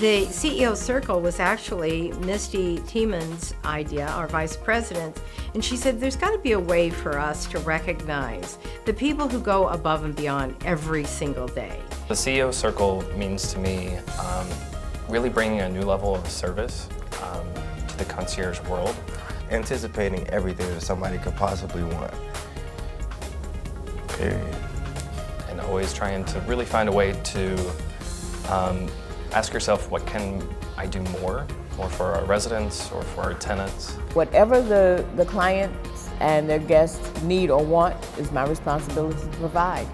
The CEO Circle was actually Misty Tieman's idea, our vice president, and she said there's got to be a way for us to recognize the people who go above and beyond every single day. The CEO Circle means to me really bringing a new level of service to the concierge world. Anticipating everything that somebody could possibly want. Period. And always trying to really find a way to ask yourself, what can I do more for our residents or for our tenants? Whatever the clients and their guests need or want is my responsibility to provide.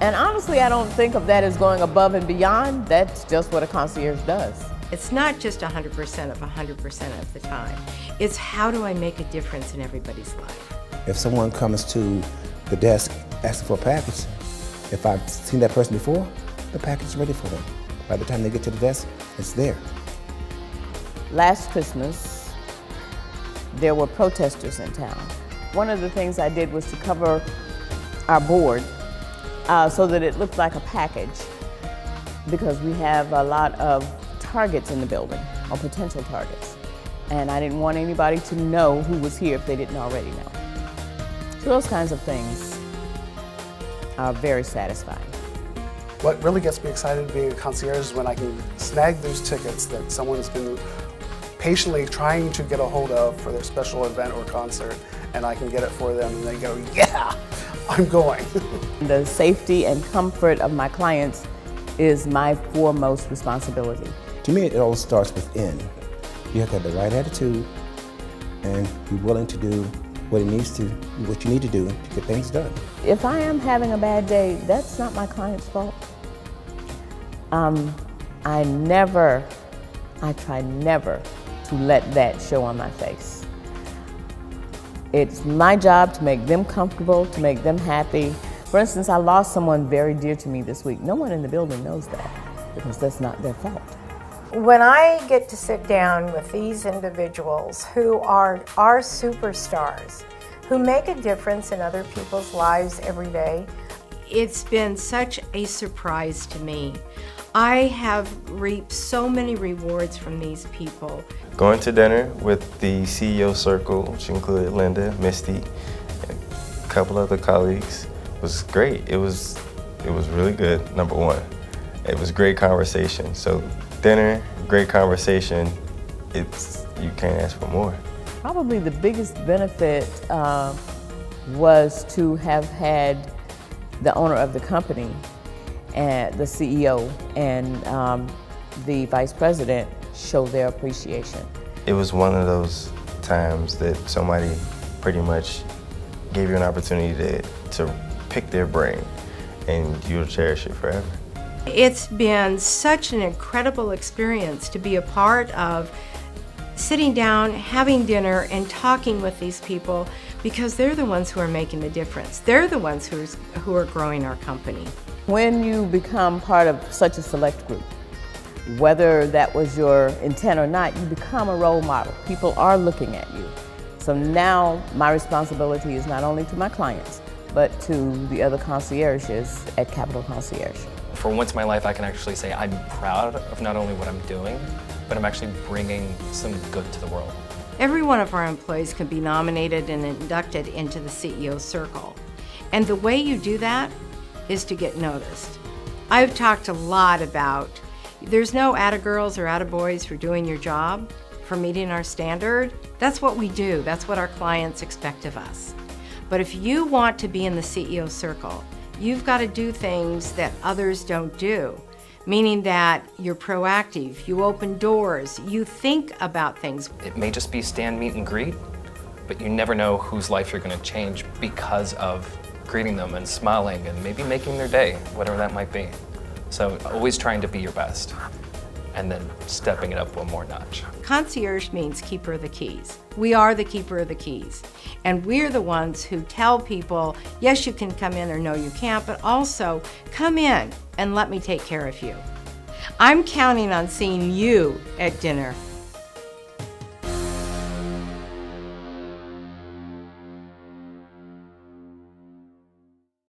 And honestly, I don't think of that as going above and beyond. That's just what a concierge does. It's not just 100% of 100% of the time. It's how do I make a difference in everybody's life? If someone comes to the desk asking for a package, if I've seen that person before, the package is ready for them. By the time they get to the desk, it's there. Last Christmas, there were protesters in town. One of the things I did was to cover our board so that it looked like a package, because we have a lot of targets in the building, or potential targets. And I didn't want anybody to know who was here if they didn't already know. So those kinds of things are very satisfying. What really gets me excited being a concierge is when I can snag those tickets that someone's been patiently trying to get a hold of for their special event or concert, and I can get it for them and they go, yeah, I'm going. The safety and comfort of my clients is my foremost responsibility. To me, it all starts within. You have to have the right attitude and be willing to do what you need to do to get things done. If I am having a bad day, that's not my client's fault. I try never to let that show on my face. It's my job to make them comfortable, to make them happy. For instance, I lost someone very dear to me this week. No one in the building knows that, because that's not their fault. When I get to sit down with these individuals who are our superstars, who make a difference in other people's lives every day, it's been such a surprise to me. I have reaped so many rewards from these people. Going to dinner with the CEO Circle, which included Lynda, Misty, and a couple other colleagues, was great. It was really good, number one. It was great conversation. So dinner, great conversation, you can't ask for more. Probably the biggest benefit was to have had the owner of the company, and the CEO and the vice president show their appreciation. It was one of those times that somebody pretty much gave you an opportunity to pick their brain, and you'll cherish it forever. It's been such an incredible experience to be a part of sitting down, having dinner, and talking with these people, because they're the ones who are making the difference. They're the ones who are growing our company. When you become part of such a select group, whether that was your intent or not, you become a role model. People are looking at you. So now my responsibility is not only to my clients, but to the other concierges at Capitol Concierge. For once in my life, I can actually say I'm proud of not only what I'm doing, but I'm actually bringing some good to the world. Every one of our employees can be nominated and inducted into the CEO Circle. And the way you do that is to get noticed. I've talked a lot about there's no atta-girls or atta-boys for doing your job, for meeting our standard. That's what we do. That's what our clients expect of us. But if you want to be in the CEO Circle, you've got to do things that others don't do, meaning that you're proactive, you open doors, you think about things. It may just be stand, meet, and greet, but you never know whose life you're going to change because of greeting them and smiling and maybe making their day, whatever that might be. So always trying to be your best and then stepping it up one more notch. Concierge means keeper of the keys. We are the keeper of the keys. And we're the ones who tell people, yes, you can come in, or no, you can't, but also come in and let me take care of you. I'm counting on seeing you at dinner